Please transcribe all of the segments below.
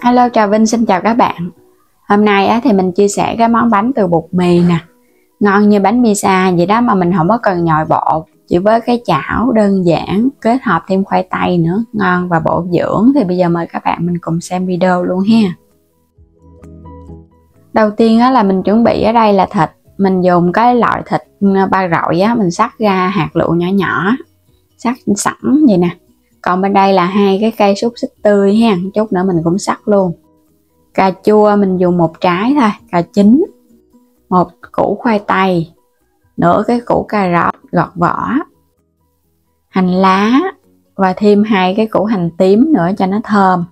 Hello, Trà Vinh xin chào các bạn. Hôm nay thì mình chia sẻ cái món bánh từ bột mì nè. Ngon như bánh pizza vậy đó mà mình không có cần nhồi bột. Chỉ với cái chảo đơn giản kết hợp thêm khoai tây nữa, ngon và bổ dưỡng. Thì bây giờ mời các bạn mình cùng xem video luôn ha. Đầu tiên là mình chuẩn bị ở đây là thịt. Mình dùng cái loại thịt ba rọi mình xắt ra hạt lựu nhỏ nhỏ, xắt sẵn vậy nè. Còn bên đây là hai cái cây xúc xích tươi ha, chút nữa mình cũng xắt luôn. Cà chua mình dùng một trái thôi, cà chín, một củ khoai tây, nửa cái củ cà rốt gọt vỏ, hành lá và thêm hai cái củ hành tím nữa cho nó thơm.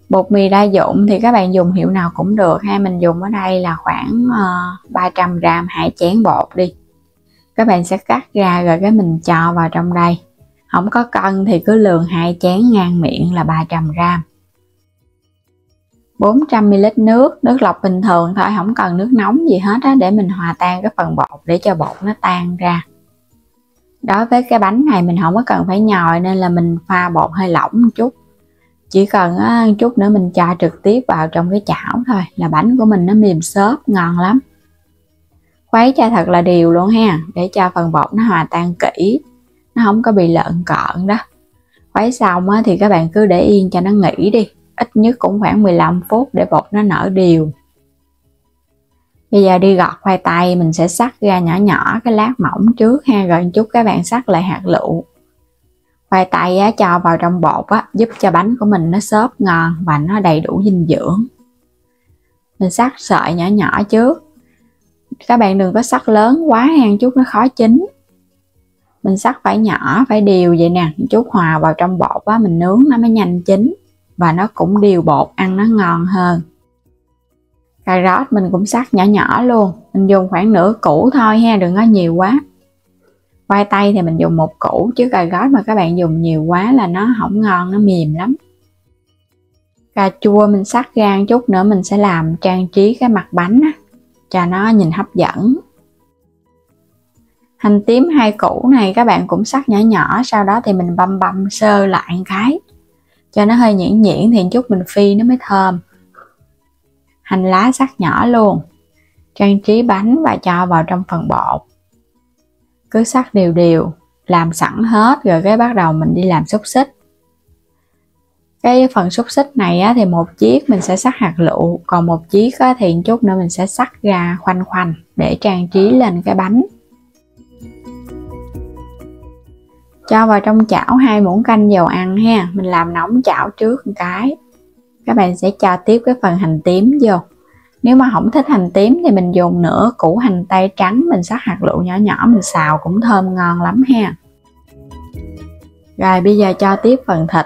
Bột mì đa dụng thì các bạn dùng hiệu nào cũng được ha, mình dùng ở đây là khoảng 300g, 2 chén bột đi. Các bạn sẽ cắt ra rồi cái mình cho vào trong đây. Không có cân thì cứ lường 2 chén ngang miệng là 300g. 400ml nước lọc bình thường thôi, không cần nước nóng gì hết á, để mình hòa tan cái phần bột để cho bột nó tan ra. Đối với cái bánh này mình không có cần phải nhồi nên là mình pha bột hơi lỏng một chút. Chỉ cần chút nữa mình cho trực tiếp vào trong cái chảo thôi là bánh của mình nó mềm xốp, ngon lắm. Khuấy cho thật là đều luôn ha, để cho phần bột nó hòa tan kỹ, nó không có bị lợn cợn đó. Khuấy xong thì các bạn cứ để yên cho nó nghỉ đi, ít nhất cũng khoảng 15 phút để bột nó nở đều. Bây giờ đi gọt khoai tây, mình sẽ xắt ra nhỏ nhỏ cái lát mỏng trước ha, rồi chút các bạn xắt lại hạt lựu. Khoai tây cho vào trong bột giúp cho bánh của mình nó xốp ngon và nó đầy đủ dinh dưỡng. Mình xắt sợi nhỏ nhỏ trước. Các bạn đừng có xắt lớn quá ha, chút nó khó chín. Mình xắt phải nhỏ, phải đều vậy nè, chút hòa vào trong bột mình nướng nó mới nhanh chín và nó cũng đều bột, ăn nó ngon hơn. Cà rốt mình cũng xắt nhỏ nhỏ luôn, mình dùng khoảng nửa củ thôi ha, đừng có nhiều quá. Khoai tây thì mình dùng một củ, chứ cà rốt mà các bạn dùng nhiều quá là nó không ngon, nó mềm lắm. Cà chua mình xắt ra một chút nữa, mình sẽ làm trang trí cái mặt bánh cho nó nhìn hấp dẫn. Hành tím 2 củ này các bạn cũng xắt nhỏ nhỏ, sau đó thì mình băm sơ lại một cái cho nó hơi nhuyễn nhuyễn thì chút mình phi nó mới thơm. Hành lá xắt nhỏ luôn, trang trí bánh và cho vào trong phần bột. Cứ xắt đều đều, làm sẵn hết rồi cái bắt đầu mình đi làm xúc xích. Cái phần xúc xích này thì một chiếc mình sẽ xắt hạt lựu, còn một chiếc thì chút nữa mình sẽ xắt ra khoanh khoanh để trang trí lên cái bánh. Cho vào trong chảo 2 muỗng canh dầu ăn ha, mình làm nóng chảo trước một cái. Các bạn sẽ cho tiếp cái phần hành tím vô. Nếu mà không thích hành tím thì mình dùng nửa củ hành tây trắng, mình xắt hạt lựu nhỏ nhỏ mình xào cũng thơm ngon lắm ha. Rồi bây giờ cho tiếp phần thịt.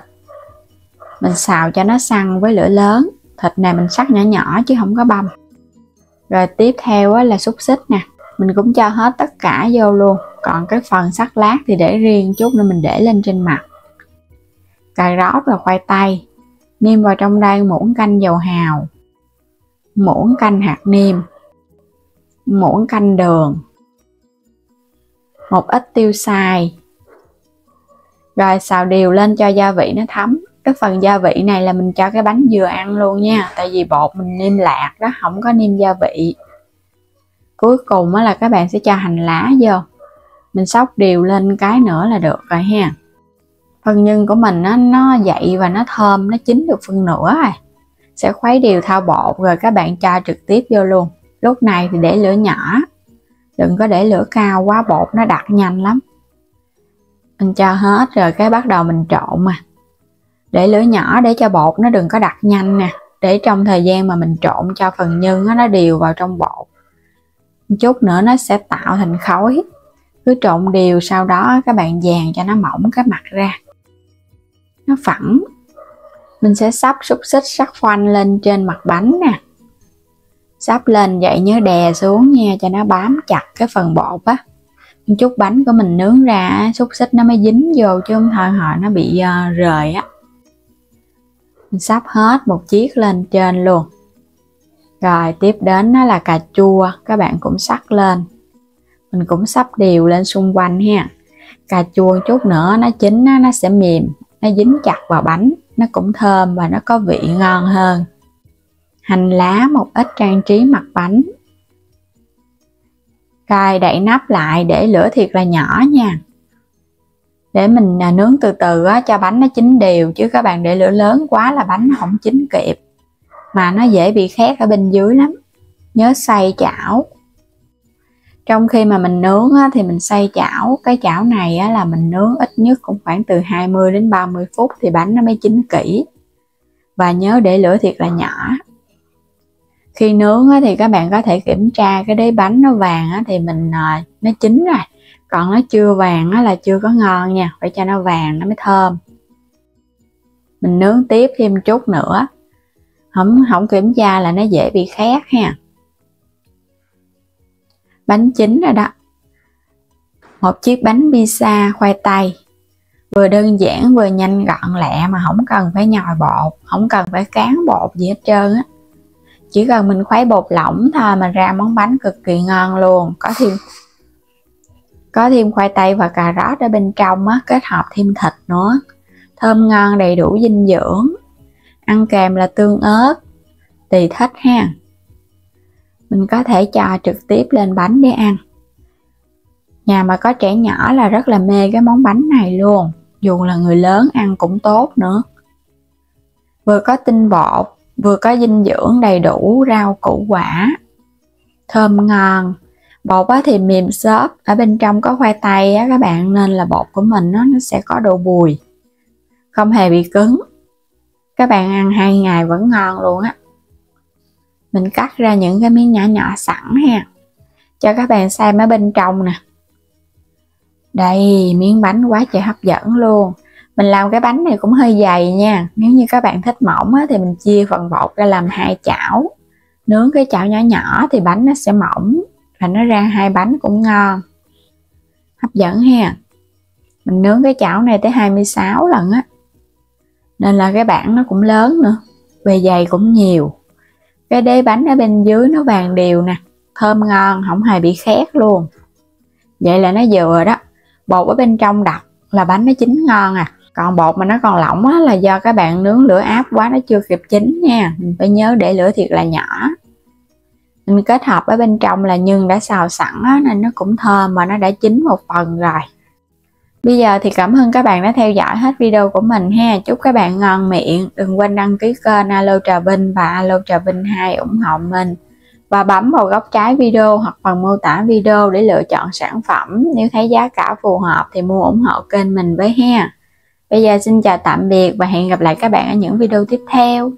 Mình xào cho nó săn với lửa lớn. Thịt này mình xắt nhỏ nhỏ chứ không có băm. Rồi tiếp theo là xúc xích nè, mình cũng cho hết tất cả vô luôn. Còn cái phần xắt lát thì để riêng chút nữa mình để lên trên mặt. Cà rốt và khoai tây nêm vào trong đây muỗng canh dầu hào, muỗng canh hạt nêm, muỗng canh đường, một ít tiêu xay. Rồi xào đều lên cho gia vị nó thấm. Cái phần gia vị này là mình cho cái bánh vừa ăn luôn nha, tại vì bột mình nêm lạc đó, không có nêm gia vị. Cuối cùng là các bạn sẽ cho hành lá vô, mình xóc đều lên cái nữa là được rồi ha. Phần nhân của mình nó dậy và nó thơm, nó chín được phân nửa rồi. Sẽ khuấy đều thao bột rồi các bạn cho trực tiếp vô luôn. Lúc này thì để lửa nhỏ, đừng có để lửa cao quá, bột nó đặc nhanh lắm. Mình cho hết rồi cái bắt đầu mình trộn để lửa nhỏ để cho bột nó đừng có đặc nhanh nè, để trong thời gian mà mình trộn cho phần nhân nó đều vào trong bột. Chút nữa nó sẽ tạo thành khói. Cứ trộn đều, sau đó các bạn dàn cho nó mỏng cái mặt ra, nó phẳng. Mình sẽ xấp xúc xích sắc khoanh lên trên mặt bánh nè. Xấp lên vậy nhớ đè xuống nha, cho nó bám chặt cái phần bột chút bánh của mình nướng ra xúc xích nó mới dính vô, chứ không thôi hồi nó bị rời Mình xấp hết một chiếc lên trên luôn. Rồi tiếp đến là cà chua, các bạn cũng xắt lên. Mình cũng xấp đều lên xung quanh ha. Cà chua chút nữa nó chín nó sẽ mềm, nó dính chặt vào bánh. nó cũng thơm và nó có vị ngon hơn. Hành lá một ít trang trí mặt bánh. Rồi đậy nắp lại để lửa thiệt là nhỏ nha. Để mình nướng từ từ á, cho bánh nó chín đều, chứ các bạn để lửa lớn quá là bánh không chín kịp. Mà nó dễ bị khét ở bên dưới lắm. Nhớ xay chảo. Trong khi mà mình nướng á, thì mình xay chảo. Cái chảo này á, là mình nướng ít nhất cũng khoảng từ 20 đến 30 phút thì bánh nó mới chín kỹ. Và nhớ để lửa thiệt là nhỏ. Khi nướng á, thì các bạn có thể kiểm tra cái đế bánh nó vàng á, thì mình nó chín rồi. Còn nó chưa vàng á, là chưa có ngon nha. Phải cho nó vàng nó mới thơm. Mình nướng tiếp thêm chút nữa. Không kiểm tra là nó dễ bị khét ha. Bánh chín rồi đó. Một chiếc bánh pizza khoai tây. Vừa đơn giản vừa nhanh gọn lẹ mà không cần phải nhồi bột, không cần phải cán bột gì hết trơn á. Chỉ cần mình khuấy bột lỏng thôi mà ra món bánh cực kỳ ngon luôn. Có thêm khoai tây và cà rốt ở bên trong á, kết hợp thêm thịt nữa. Thơm ngon, đầy đủ dinh dưỡng. Ăn kèm là tương ớt, tùy thích ha. Mình có thể cho trực tiếp lên bánh để ăn. Nhà mà có trẻ nhỏ là rất là mê cái món bánh này luôn. Dù là người lớn ăn cũng tốt nữa. Vừa có tinh bột, vừa có dinh dưỡng đầy đủ, rau củ quả. Thơm ngon. Bột thì mềm xốp. Ở bên trong có khoai tây á các bạn, nên là bột của mình nó sẽ có độ bùi. Không hề bị cứng. Các bạn ăn 2 ngày vẫn ngon luôn á. Mình cắt ra những cái miếng nhỏ nhỏ sẵn ha. Cho các bạn xem ở bên trong nè. Đây, miếng bánh quá trời hấp dẫn luôn. Mình làm cái bánh này cũng hơi dày nha. Nếu như các bạn thích mỏng á, thì mình chia phần bột ra làm 2 chảo. Nướng cái chảo nhỏ nhỏ thì bánh nó sẽ mỏng. Và nó ra 2 bánh cũng ngon. Hấp dẫn ha. Mình nướng cái chảo này tới 26 lần á. Nên là cái bảng nó cũng lớn nữa. Bề dày cũng nhiều. Cái đế bánh ở bên dưới nó vàng đều nè. Thơm ngon, không hề bị khét luôn. Vậy là nó vừa đó. Bột ở bên trong đặc là bánh nó chín ngon à. Còn bột mà nó còn lỏng á, là do các bạn nướng lửa áp quá, nó chưa kịp chín nha. Mình phải nhớ để lửa thiệt là nhỏ. Mình kết hợp ở bên trong là nhân đã xào sẵn á, nên nó cũng thơm và nó đã chín một phần rồi. Bây giờ thì cảm ơn các bạn đã theo dõi hết video của mình ha. Chúc các bạn ngon miệng. Đừng quên đăng ký kênh Alo Trà Vinh và Alo Trà Vinh 2 ủng hộ mình. Và bấm vào góc trái video hoặc phần mô tả video để lựa chọn sản phẩm. Nếu thấy giá cả phù hợp thì mua ủng hộ kênh mình với ha. Bây giờ xin chào tạm biệt và hẹn gặp lại các bạn ở những video tiếp theo.